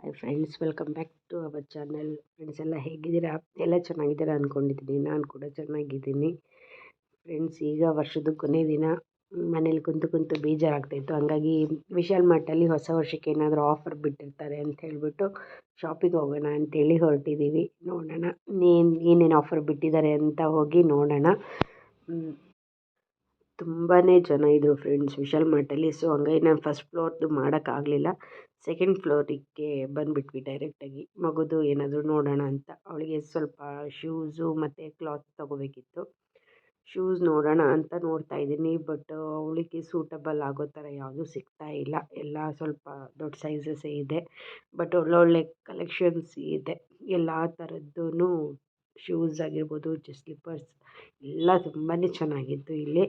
Hi friends, welcome back to our channel. Friends ಎಲ್ಲ ಹೇಗಿದ್ದೀರಾ? ಎಲ್ಲ ಚೆನ್ನಾಗಿದ್ದೀರಾ ಅಂದ್ಕೊಂಡಿದ್ದೀನಿ. ನಾನು ಕೂಡ ಚೆನ್ನಾಗಿದ್ದೀನಿ ಫ್ರೆಂಡ್ಸ್. ಈಗ ವರ್ಷದ ಕೊನೆ ದಿನ ಮನೇಲಿ ಕುಂತು ಬೇಜಾರಾಗ್ತಾಯಿತ್ತು. ಹಂಗಾಗಿ ವಿಶಾಲ್ ಮಾರ್ಟಲ್ಲಿ ಹೊಸ ವರ್ಷಕ್ಕೆ ಏನಾದರೂ ಆಫರ್ ಬಿಟ್ಟಿರ್ತಾರೆ ಅಂತ ಹೇಳಿಬಿಟ್ಟು ಶಾಪಿಗೆ ಹೋಗೋಣ ಅಂತೇಳಿ ಹೊರಟಿದ್ದೀವಿ. ನೋಡೋಣ ಏನೇನು ಆಫರ್ ಬಿಟ್ಟಿದ್ದಾರೆ ಅಂತ ಹೋಗಿ ನೋಡೋಣ. ತುಂಬಾ ಜನ ಇದ್ದರು ಫ್ರೆಂಡ್ಸ್ ವಿಶಾಲ್ ಮಾರ್ಟಲ್ಲಿ. ಸೊ ಹಂಗಾಗಿ ನಾನು ಫಸ್ಟ್ ಫ್ಲೋರ್ದು ಮಾಡೋಕ್ಕಾಗಲಿಲ್ಲ. ಸೆಕೆಂಡ್ ಫ್ಲೋರಿಗೆ ಬಂದುಬಿಟ್ವಿ ಡೈರೆಕ್ಟಾಗಿ. ಮಗುದು ಏನಾದರೂ ನೋಡೋಣ ಅಂತ. ಅವಳಿಗೆ ಸ್ವಲ್ಪ ಶೂಸು ಮತ್ತು ಕ್ಲಾತ್ ತೊಗೋಬೇಕಿತ್ತು. ಶೂಸ್ ನೋಡೋಣ ಅಂತ ನೋಡ್ತಾಯಿದ್ದೀನಿ. ಬಟ್ ಅವಳಿಗೆ ಸೂಟಬಲ್ ಆಗೋ ಥರ ಯಾವುದೂ ಸಿಗ್ತಾ ಇಲ್ಲ. ಎಲ್ಲ ಸ್ವಲ್ಪ ದೊಡ್ಡ ಸೈಜಸ್ಸೇ ಇದೆ. ಬಟ್ ಒಳ್ಳೊಳ್ಳೆ ಕಲೆಕ್ಷನ್ಸ್ ಇದೆ. ಎಲ್ಲ ಥರದ್ದೂ ಶೂಸ್ ಆಗಿರ್ಬೋದು, ಸ್ಲಿಪ್ಪರ್ಸ್ ಎಲ್ಲ ತುಂಬಾ ಚೆನ್ನಾಗಿತ್ತು ಇಲ್ಲಿ.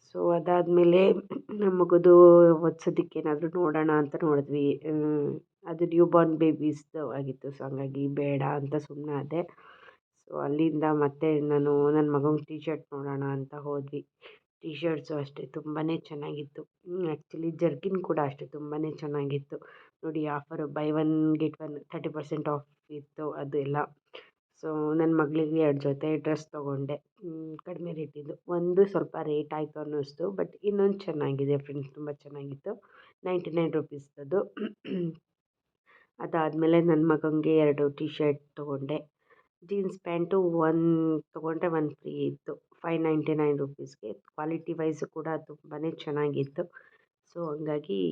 ಸೊ ಅದಾದಮೇಲೆ ಮಗುದು ಓದ್ಸೋದಕ್ಕೆ ಏನಾದರೂ ನೋಡೋಣ ಅಂತ ನೋಡಿದ್ವಿ. ಅದು ನ್ಯೂ ಬಾರ್ನ್ ಬೇಬೀಸ್ದು ಆಗಿತ್ತು. ಸೊ ಹಂಗಾಗಿ ಬೇಡ ಅಂತ ಸುಮ್ಮನಾದೆ. ಸೊ ಅಲ್ಲಿಂದ ಮತ್ತೆ ನಾನು ನನ್ನ ಮಗಂಗೆ ಟೀ ಶರ್ಟ್ ನೋಡೋಣ ಅಂತ ಹೋದ್ವಿ. ಟೀ ಶರ್ಟ್ಸು ಅಷ್ಟೇ ತುಂಬಾ ಚೆನ್ನಾಗಿತ್ತು. ಆ್ಯಕ್ಚುಲಿ ಜರ್ಕಿನ್ ಕೂಡ ಅಷ್ಟೇ ತುಂಬಾ ಚೆನ್ನಾಗಿತ್ತು. ನೋಡಿ, offer by one get one 30% of ಇತ್ತು ಅದು ಎಲ್ಲ. ಸೊ ನನ್ನ ಮಗಳಿಗೆ 2 ಜೊತೆ ಡ್ರೆಸ್ ತೊಗೊಂಡೆ ಕಡಿಮೆ ರೇಟಿದ್ದು. ಒಂದು ಸ್ವಲ್ಪ ರೇಟ್ ಆಯಿತು ಅನ್ನಿಸ್ತು, ಬಟ್ ಇನ್ನೊಂದು ಚೆನ್ನಾಗಿದೆ ಫ್ರೆಂಡ್ಸ್, ತುಂಬ ಚೆನ್ನಾಗಿತ್ತು. 99 ರುಪೀಸ್ದು. ಅದಾದಮೇಲೆ ನನ್ನ ಮಗನಿಗೆ 2 ಟೀ ಶರ್ಟ್ ತೊಗೊಂಡೆ. ಜೀನ್ಸ್ ಪ್ಯಾಂಟು ಒಂದು ತೊಗೊಂಡ್ರೆ ಒಂದು ಫ್ರೀ ಇತ್ತು 599 ರುಪೀಸ್ಗೆ. ಕ್ವಾಲಿಟಿ ವೈಸು ಕೂಡ ತುಂಬಾ ಚೆನ್ನಾಗಿತ್ತು. ಸೊ ಹಂಗಾಗಿ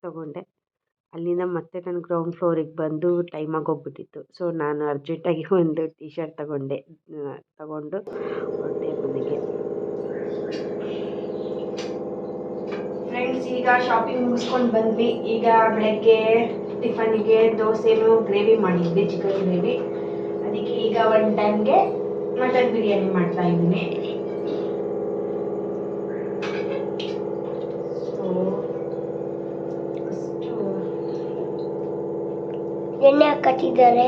ತೊಗೊಂಡೆ. ಅಲ್ಲಿಂದ ಮತ್ತೆ ನಾನು ಗ್ರೌಂಡ್ ಫ್ಲೋರಿಗೆ ಬಂದು ಟೈಮ್ ಆಗೋಗ್ಬಿಟ್ಟಿತ್ತು. ಸೊ ನಾನು ಅರ್ಜೆಂಟಾಗಿ ಒಂದು ಟೀ ಶರ್ಟ್ ತಗೊಂಡು ಹೊರಟೆ ಮನೆಗೆ. ಫ್ರೆಂಡ್ಸ್, ಈಗ ಶಾಪಿಂಗ್ ಮುಗಿಸ್ಕೊಂಡು ಬಂದ್ವಿ. ಈಗ ಬೆಳಗ್ಗೆ ಟಿಫನಿಗೆ ದೋಸೆನೂ ಗ್ರೇವಿ ಮಾಡಿದ್ವಿ, ಚಿಕನ್ ಗ್ರೇವಿ. ಅದಕ್ಕೆ ಈಗ ಒಂದು ಟೈಮ್ಗೆ ಮಟನ್ ಬಿರಿಯಾನಿ ಮಾಡ್ತಾ ಇದ್ದೀನಿ. ಎಣ್ಣೆ ಹಾಕತ್ತಿದ್ದಾರೆ.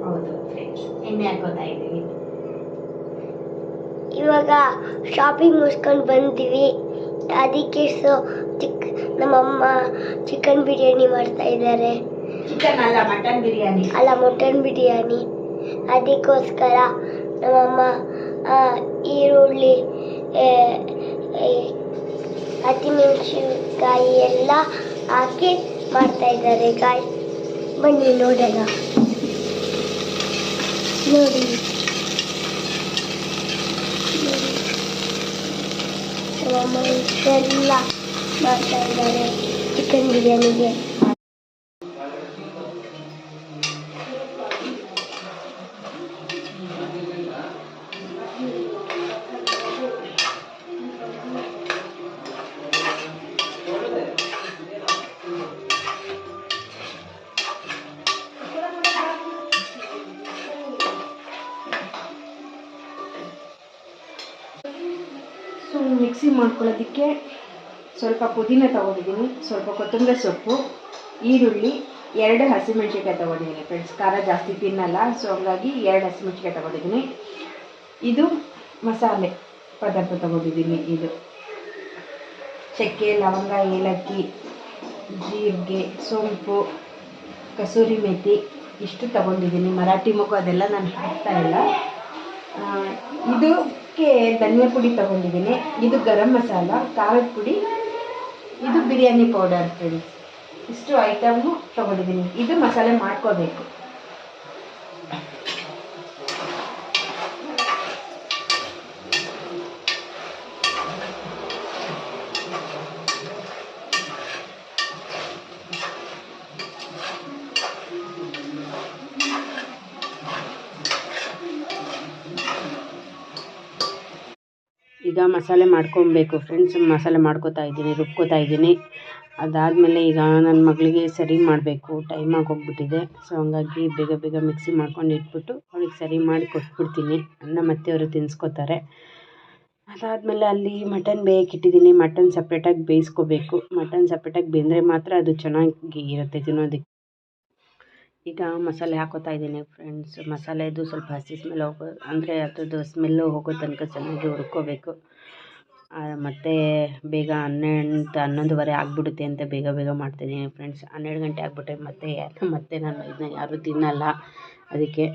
ಹೌದು ಫ್ರೆಂಡ್ಸ್, ಎಣ್ಣೆ ಹಾಕೋತಾ ಇದ್ದೀವಿ. ಇವಾಗ ಶಾಪಿಂಗ್ ಮುಗಿಸ್ಕೊಂಡು ಬಂದ್ವಿ. ಅದಕ್ಕೆ ನಮ್ಮಮ್ಮ ಚಿಕನ್ ಬಿರಿಯಾನಿ ಮಾಡ್ತಾ ಇದ್ದಾರೆ. ಚಿಕನ್ ಅಲ್ಲ, ಮಟನ್ ಬಿರಿಯಾನಿ. ಅಲ್ಲ, ಮಟನ್ ಬಿರಿಯಾನಿ. ಅದಕ್ಕೋಸ್ಕರ ನಮ್ಮಮ್ಮ ಈರುಳ್ಳಿ, ಹಸಿಮೆಣಸಿನಕಾಯಿ ಎಲ್ಲ ಹಾಕಿ ಮಾಡ್ತಾ ಇದ್ದಾರೆ. ಬನ್ನಿ ನೋಡೋಣ. ನೋಡಿ, ನಮ್ಮಮ್ಮ ಇಷ್ಟೆಲ್ಲ ಮಾಡ್ತಾ ಇದ್ದಾರೆ ಚಿಕನ್ ಬಿರಿಯಾನಿಗೆ. ಸೊ ಮಿಕ್ಸಿ ಮಾಡ್ಕೊಳ್ಳೋದಕ್ಕೆ ಸ್ವಲ್ಪ ಪುದೀನ ತೊಗೊಂಡಿದ್ದೀನಿ, ಸ್ವಲ್ಪ ಕೊತ್ತಂಬರಿ ಸೊಪ್ಪು, ಈರುಳ್ಳಿ, 2 ಹಸಿಮೆಣ್ಸಿನ್ಕಾಯಿ ತೊಗೊಂಡಿದ್ದೀನಿ ಫ್ರೆಂಡ್ಸ್. ಖಾರ ಜಾಸ್ತಿ ತಿನ್ನಲ್ಲ, ಸೊ ಹಂಗಾಗಿ 2 ಹಸಿಮೆಣ್ಸಿನ್ಕಾಯಿ ತೊಗೊಂಡಿದ್ದೀನಿ. ಇದು ಮಸಾಲೆ ಪದಾರ್ಥ ತೊಗೊಂಡಿದ್ದೀನಿ. ಇದು ಚಕ್ಕೆ, ಲವಂಗ, ಏಲಕ್ಕಿ, ಜೀರಿಗೆ, ಸೋಂಪು, ಕಸೂರಿ ಮೇಥಿ ಇಷ್ಟು ತೊಗೊಂಡಿದ್ದೀನಿ. ಮರಾಠಿ ಮೊಗ್ಗು ಅದೆಲ್ಲ ನಾನು ಹಾಕ್ತಾ ಇಲ್ಲ. ಇದಕ್ಕೆ ಧನಿಯಾ ಪುಡಿ ತೊಗೊಂಡಿದ್ದೀನಿ. ಇದು ಗರಂ ಮಸಾಲ, ಖಾರದ ಪುಡಿ, ಇದು ಬಿರಿಯಾನಿ ಪೌಡರ್ ಫ್ರೆಂಡ್ಸ್. ಇಷ್ಟು ಐಟಮು ತೊಗೊಂಡಿದ್ದೀನಿ. ಇದು ಮಸಾಲೆ ಮಾಡ್ಕೋಬೇಕು. ಈಗ ಮಸಾಲೆ ಮಾಡ್ಕೊಬೇಕು ಫ್ರೆಂಡ್ಸ್. ಮಸಾಲೆ ಮಾಡ್ಕೋತಾ ಇದ್ದೀನಿ, ರುಬ್ಕೋತಾ ಇದ್ದೀನಿ. ಅದಾದಮೇಲೆ ಈಗ ನನ್ನ ಮಗಳಿಗೆ ಸರಿ ಮಾಡಬೇಕು, ಟೈಮ್ ಆಗೋಗ್ಬಿಟ್ಟಿದೆ. ಸೊ ಹಂಗಾಗಿ ಬೇಗ ಮಿಕ್ಸಿ ಮಾಡ್ಕೊಂಡು ಇಟ್ಬಿಟ್ಟು ಅವಳಿಗೆ ಸರಿ ಮಾಡಿ ಕೊಟ್ಬಿಡ್ತೀನಿ. ಅನ್ನ ಮತ್ತೆ ಅವರು ತಿನ್ನಿಸ್ಕೋತಾರೆ. ಅದಾದಮೇಲೆ ಅಲ್ಲಿ ಮಟನ್ ಬೇಯಕ್ಕಿಟ್ಟಿದ್ದೀನಿ. ಮಟನ್ ಸಪ್ರೇಟಾಗಿ ಬೇಯಿಸ್ಕೋಬೇಕು. ಮಟನ್ ಸಪ್ರೇಟಾಗಿ ಬೆಂದರೆ ಮಾತ್ರ ಅದು ಚೆನ್ನಾಗಿ ಇರುತ್ತೆ ತಿನ್ನೋದಕ್ಕೆ. ಈಗ ಮಸಾಲೆ ಹಾಕೋತಾ ಇದ್ದೀನಿ ಫ್ರೆಂಡ್ಸ್. ಮಸಾಲೆದು ಸ್ವಲ್ಪ ಹಸಿ ಸ್ಮೆಲ್ ಅಂದರೆ ಅದ್ರದ್ದು ಸ್ಮೆಲ್ಲು ಹೋಗೋ ತನಕ ಚೆನ್ನಾಗಿ ಹುರ್ಕೋಬೇಕು. ಮತ್ತು ಬೇಗ 11 ಆಗಿಬಿಡುತ್ತೆ ಅಂತ ಬೇಗ ಬೇಗ ಮಾಡ್ತಾಯಿದ್ದೀನಿ ಫ್ರೆಂಡ್ಸ್. 12 ಗಂಟೆ ಆಗಿಬಿಟ್ಟೆ ಮತ್ತೆ ನಾನು ಇದನ್ನ ಯಾರೂ ತಿನ್ನಲ್ಲ. ಅದಕ್ಕೆ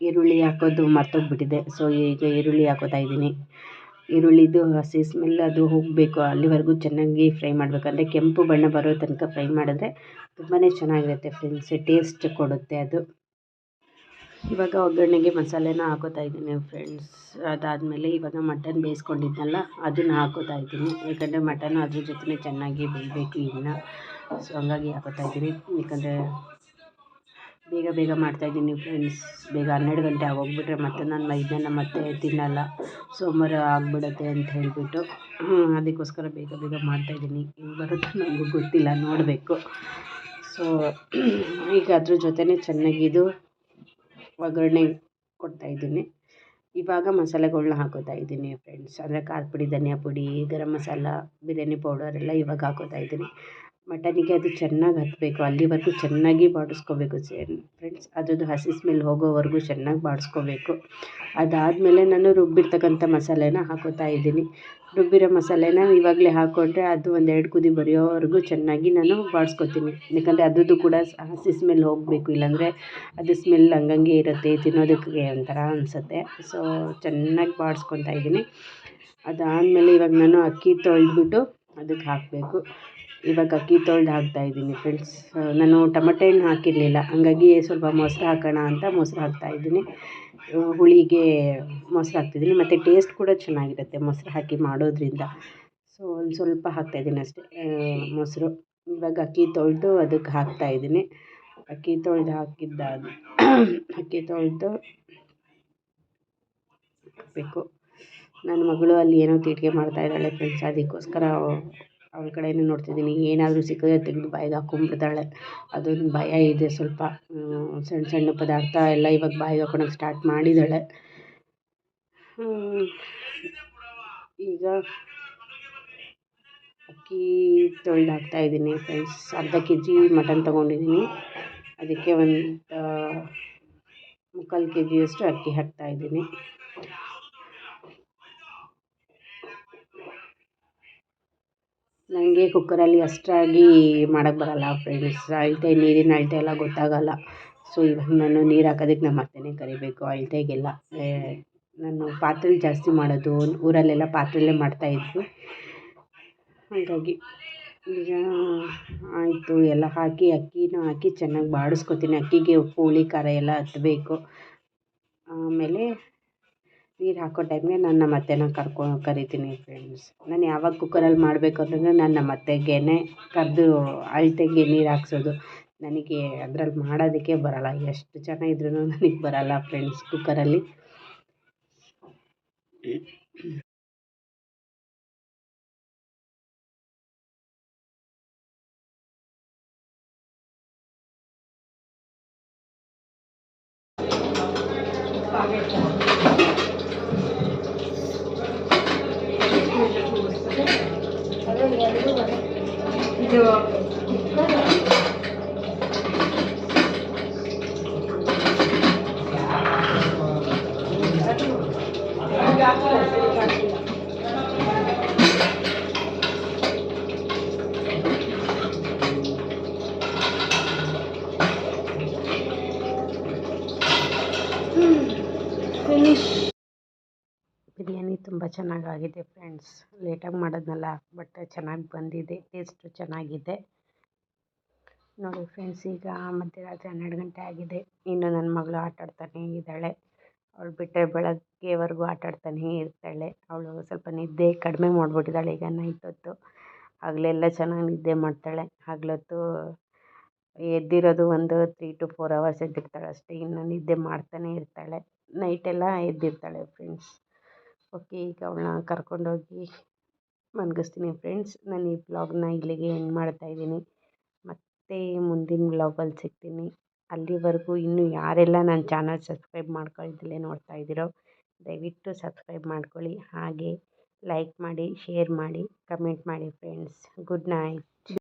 ಈರುಳ್ಳಿ ಹಾಕೋದು ಮರ್ತೋಗ್ಬಿಟ್ಟಿದೆ. ಸೊ ಈಗ ಈರುಳ್ಳಿ ಹಾಕೋತಾ ಇದ್ದೀನಿ. ಈರುಳ್ಳಿದು ಹಸಿ ಸ್ಮೆಲ್ ಅದು ಹೋಗಬೇಕು, ಅಲ್ಲಿವರೆಗೂ ಚೆನ್ನಾಗಿ ಫ್ರೈ ಮಾಡಬೇಕಂದ್ರೆ ಕೆಂಪು ಬಣ್ಣ ಬರೋ ತನಕ ಫ್ರೈ ಮಾಡಿದ್ರೆ ತುಂಬಾ ಚೆನ್ನಾಗಿರುತ್ತೆ ಫ್ರೆಂಡ್ಸ್, ಟೇಸ್ಟ್ ಕೊಡುತ್ತೆ ಅದು. ಇವಾಗ ಒಗ್ಗರಣೆಗೆ ಮಸಾಲೆನ ಹಾಕೋತಾ ಇದ್ದೀನಿ ಫ್ರೆಂಡ್ಸ್. ಅದಾದಮೇಲೆ ಇವಾಗ ಮಟನ್ ಬೇಯಿಸ್ಕೊಂಡಿದ್ನಲ್ಲ ಅದನ್ನು ಹಾಕೋತಾ ಇದ್ದೀನಿ. ಯಾಕಂದರೆ ಮಟನ್ ಅದ್ರ ಜೊತೆ ಚೆನ್ನಾಗಿ ಬೇಯಬೇಕು ಇನ್ನು. ಸೊ ಹಂಗಾಗಿ ಹಾಕೋತಾ ಇದ್ದೀನಿ. ಯಾಕಂದರೆ ಬೇಗ ಬೇಗ ಮಾಡ್ತಾಯಿದ್ದೀನಿ ಫ್ರೆಂಡ್ಸ್. ಬೇಗ 12 ಗಂಟೆ ಆಗೋಗ್ಬಿಟ್ರೆ ಮತ್ತೆ ನಾನು ಇದನ್ನು ಮತ್ತೆ ತಿನ್ನಲ್ಲ, ಸೋಮವಾರ ಆಗಿಬಿಡುತ್ತೆ ಅಂತ ಹೇಳಿಬಿಟ್ಟು ಅದಕ್ಕೋಸ್ಕರ ಬೇಗ ಬೇಗ ಮಾಡ್ತಾಯಿದ್ದೀನಿ. ಹೆಂಗೆ ಬರುತ್ತೋ ನನಗೂ ಗೊತ್ತಿಲ್ಲ, ನೋಡಬೇಕು. ಸೊ ಈಗ ಅದ್ರ ಜೊತೆ ಚೆನ್ನಾಗಿದು ಒಗ್ಗರಣೆ ಕೊಡ್ತಾಯಿದ್ದೀನಿ. ಇವಾಗ ಮಸಾಲೆಗಳ್ನ ಹಾಕೋತಾ ಇದ್ದೀನಿ ಫ್ರೆಂಡ್ಸ್. ಅಂದರೆ ಖಾರದ ಪುಡಿ, ಧನಿಯಾ ಪುಡಿ, ಗರಂ ಮಸಾಲ, ಬಿರಿಯಾನಿ ಪೌಡರ್ ಎಲ್ಲ ಇವಾಗ ಹಾಕೋತಾ ಇದ್ದೀನಿ. ಮಟನಿಗೆ ಅದು ಚೆನ್ನಾಗಿ ಹತ್ತಬೇಕು, ಅಲ್ಲಿವರೆಗೂ ಚೆನ್ನಾಗಿ ಬಾಡಿಸ್ಕೋಬೇಕು ಫ್ರೆಂಡ್ಸ್. ಅದ್ರದ್ದು ಹಸಿ ಸ್ಮೆಲ್ ಹೋಗೋವರೆಗೂ ಚೆನ್ನಾಗಿ ಬಾಡಿಸ್ಕೋಬೇಕು. ಅದಾದಮೇಲೆ ನಾನು ರುಬ್ಬಿರ್ತಕ್ಕಂಥ ಮಸಾಲೆನ ಹಾಕೋತಾ ಇದ್ದೀನಿ. ರುಬ್ಬಿರೋ ಮಸಾಲೆನ ಇವಾಗಲೇ ಹಾಕ್ಕೊಂಡ್ರೆ ಅದು 1-2 ಕುದಿ ಬರೆಯೋವರೆಗೂ ಚೆನ್ನಾಗಿ ನಾನು ಬಾಡಿಸ್ಕೊತೀನಿ. ಯಾಕಂದರೆ ಅದ್ರದ್ದು ಕೂಡ ಹಸಿ ಸ್ಮೆಲ್ ಹೋಗಬೇಕು, ಇಲ್ಲಾಂದರೆ ಅದು ಸ್ಮೆಲ್ ಹಂಗಂಗೆ ಇರುತ್ತೆ, ತಿನ್ನೋದಕ್ಕೆ ಒಂಥರ ಅನಿಸುತ್ತೆ. ಸೊ ಚೆನ್ನಾಗಿ ಬಾಡಿಸ್ಕೊತಾ ಇದ್ದೀನಿ. ಅದಾದಮೇಲೆ ಇವಾಗ ನಾನು ಅಕ್ಕಿ ತೊಳೆದ್ಬಿಟ್ಟು ಅದಕ್ಕೆ ಹಾಕಬೇಕು. ಇವಾಗ ಅಕ್ಕಿ ತೊಳೆದು ಹಾಕ್ತಾಯಿದ್ದೀನಿ ಫ್ರೆಂಡ್ಸ್. ನಾನು ಟೊಮೆಟೊ ಹಣ್ಣು ಹಾಕಿರಲಿಲ್ಲ, ಹಂಗಾಗಿ ಸ್ವಲ್ಪ ಮೊಸರು ಹಾಕೋಣ ಅಂತ ಮೊಸರು ಹಾಕ್ತಾಯಿದ್ದೀನಿ. ಹುಳಿಗೆ ಮೊಸರು ಹಾಕ್ತಿದ್ದೀನಿ, ಮತ್ತು ಟೇಸ್ಟ್ ಕೂಡ ಚೆನ್ನಾಗಿರುತ್ತೆ ಮೊಸರು ಹಾಕಿ ಮಾಡೋದ್ರಿಂದ. ಸೊ ಒಂದು ಸ್ವಲ್ಪ ಹಾಕ್ತಾಯಿದ್ದೀನಿ ಅಷ್ಟೇ ಮೊಸರು. ಇವಾಗ ಅಕ್ಕಿ ತೊಳೆದು ಅದಕ್ಕೆ ಹಾಕ್ತಾಯಿದ್ದೀನಿ. ಅಕ್ಕಿ ತೊಳೆದು ಅಕ್ಕಿ ತೊಳೆದು ಹಾಕಬೇಕು. ನನ್ನ ಮಗಳು ಅಲ್ಲಿ ಏನೋ ತೀಟಿಗೆ ಮಾಡ್ತಾಯಿದ್ದಾಳೆ ಫ್ರೆಂಡ್ಸ್. ಅದಕ್ಕೋಸ್ಕರ ಅವಳ ಕಡೆಯೇ ನೋಡ್ತಿದ್ದೀನಿ. ಏನಾದರೂ ಸಿಕ್ಕಿದ್ರೆ ತೆಗೆದು ಬಾಯಿಗೆ ಹಾಕ್ಕೊಂಡ್ಬಿಡ್ತಾಳೆ, ಅದೊಂದು ಭಯ ಇದೆ ಸ್ವಲ್ಪ. ಸಣ್ಣ ಸಣ್ಣ ಪದಾರ್ಥ ಎಲ್ಲ ಇವಾಗ ಬಾಯಿಗೆ ಹಾಕ್ಕೊಳಕ್ಕೆ ಸ್ಟಾರ್ಟ್ ಮಾಡಿದ್ದಾಳೆ. ಈಗ ಅಕ್ಕಿ ತೊಳೆದು ಹಾಕ್ತಾಯಿದ್ದೀನಿ ಫ್ರೆಂಡ್ಸ್. ಅರ್ಧ kg ಮಟನ್ ತೊಗೊಂಡಿದ್ದೀನಿ, ಅದಕ್ಕೆ ಒಂದು 3/4 kgಯಷ್ಟು ಅಕ್ಕಿ ಹಾಕ್ತಾಯಿದ್ದೀನಿ. ನನಗೆ ಕುಕ್ಕರಲ್ಲಿ ಅಷ್ಟಾಗಿ ಮಾಡೋಕ್ಕೆ ಬರಲ್ಲ ಫ್ರೆಂಡ್ಸ್. ನೀರಿನ ಅಳತೆ ಎಲ್ಲ ಗೊತ್ತಾಗಲ್ಲ. ಸೊ ಇವಾಗ ನಾನು ನೀರು ಹಾಕೋದಕ್ಕೆ ನಮ್ಮ ಅತ್ತೆನೇ ಕರಿಬೇಕು ಅಳತೆಗೆಲ್ಲ. ನಾನು ಪಾತ್ರೆಲಿ ಜಾಸ್ತಿ ಮಾಡೋದು, ಊರಲ್ಲೆಲ್ಲ ಪಾತ್ರೆಯಲ್ಲೇ ಮಾಡ್ತಾಯಿದ್ವಿ. ಹಾಗಾಗಿ ಈಗ ಆಯಿತು, ಎಲ್ಲ ಅಕ್ಕಿನ ಹಾಕಿ ಚೆನ್ನಾಗಿ ಬಾಡಿಸ್ಕೊತೀನಿ. ಅಕ್ಕಿಗೆ ಉಪ್ಪು, ಹುಳಿ, ಖಾರ ಎಲ್ಲ ಹತ್ತಬೇಕು. ಆಮೇಲೆ ನೀರು ಹಾಕೋ ಟೈಮ್ಗೆ ನಾನು ನಮ್ಮ ಅತ್ತೆನ ಕರಿತೀನಿ ಫ್ರೆಂಡ್ಸ್. ನಾನು ಯಾವಾಗ ಕುಕ್ಕರಲ್ಲಿ ಮಾಡಬೇಕು ಅಂತಂದರೆ ನಾನು ನಮ್ಮ ಅತ್ತೆಗೇ ಕರೆದು ಅಳತೆಗೆ ನೀರು ಹಾಕ್ಸೋದು. ನನಗೆ ಅದ್ರಲ್ಲಿ ಮಾಡೋದಕ್ಕೆ ಬರಲ್ಲ, ಎಷ್ಟು ಜನ ಇದ್ರೂ ನನಗೆ ಬರಲ್ಲ ಫ್ರೆಂಡ್ಸ್ ಕುಕ್ಕರಲ್ಲಿ. ಇದು ಬಿರಿಯಾನಿ ತುಂಬ ಚೆನ್ನಾಗಾಗಿದೆ ಫ್ರೆಂಡ್ಸ್. ಲೇಟಾಗಿ ಮಾಡೋದ್ನಲ್ಲ, ಬಟ್ ಚೆನ್ನಾಗಿ ಬಂದಿದೆ, ಟೇಸ್ಟು ಚೆನ್ನಾಗಿದೆ. ನೋಡಿ ಫ್ರೆಂಡ್ಸ್, ಈಗ ಮಧ್ಯರಾತ್ರಿ 12 ಗಂಟೆ ಆಗಿದೆ. ಇನ್ನು ನನ್ನ ಮಗಳು ಆಟಾಡ್ತಾನೇ ಇದ್ದಾಳೆ. ಅವಳು ಬಿಟ್ಟರೆ ಬೆಳಗ್ಗೆವರೆಗೂ ಆಟಾಡ್ತಾನೇ ಇರ್ತಾಳೆ. ಅವಳು ಸ್ವಲ್ಪ ನಿದ್ದೆ ಕಡಿಮೆ ಮಾಡಿಬಿಟ್ಟಿದ್ದಾಳೆ ಈಗ ನೈಟ್ ಹೊತ್ತು. ಹಗಲೆಲ್ಲ ಚೆನ್ನಾಗಿ ನಿದ್ದೆ ಮಾಡ್ತಾಳೆ. ಹಗಲೊತ್ತು ಎದ್ದಿರೋದು ಒಂದು 3 to 4 hours ಎದ್ದಿರ್ತಾಳೆ ಅಷ್ಟೇ, ಇನ್ನು ನಿದ್ದೆ ಮಾಡ್ತಾನೇ ಇರ್ತಾಳೆ. ನೈಟೆಲ್ಲ ಎದ್ದಿರ್ತಾಳೆ ಫ್ರೆಂಡ್ಸ್. ಓಕೆ, ಈಗ ಅವಳನ್ನ ಕರ್ಕೊಂಡೋಗಿ ಮಲಗಿಸ್ತೀನಿ ಫ್ರೆಂಡ್ಸ್. ನಾನು ಈ ವ್ಲಾಗ್ನ ಇಲ್ಲಿಗೆ ಎಂಡ್ ಮಾಡ್ತಾಯಿದ್ದೀನಿ. ಮತ್ತೆ ಮುಂದಿನ ವ್ಲಾಗಲ್ಲಿ ಸಿಗ್ತೀನಿ. ಅಲ್ಲಿವರೆಗೂ ಇನ್ನೂ ಯಾರೆಲ್ಲ ನನ್ನ ಚಾನಲ್ ಸಬ್ಸ್ಕ್ರೈಬ್ ಮಾಡ್ಕೊಳ್ದಲೇ ನೋಡ್ತಾ ಇದ್ದೀರೋ ದಯವಿಟ್ಟು ಸಬ್ಸ್ಕ್ರೈಬ್ ಮಾಡ್ಕೊಳ್ಳಿ. ಹಾಗೆ ಲೈಕ್ ಮಾಡಿ, ಶೇರ್ ಮಾಡಿ, ಕಮೆಂಟ್ ಮಾಡಿ ಫ್ರೆಂಡ್ಸ್. Good night.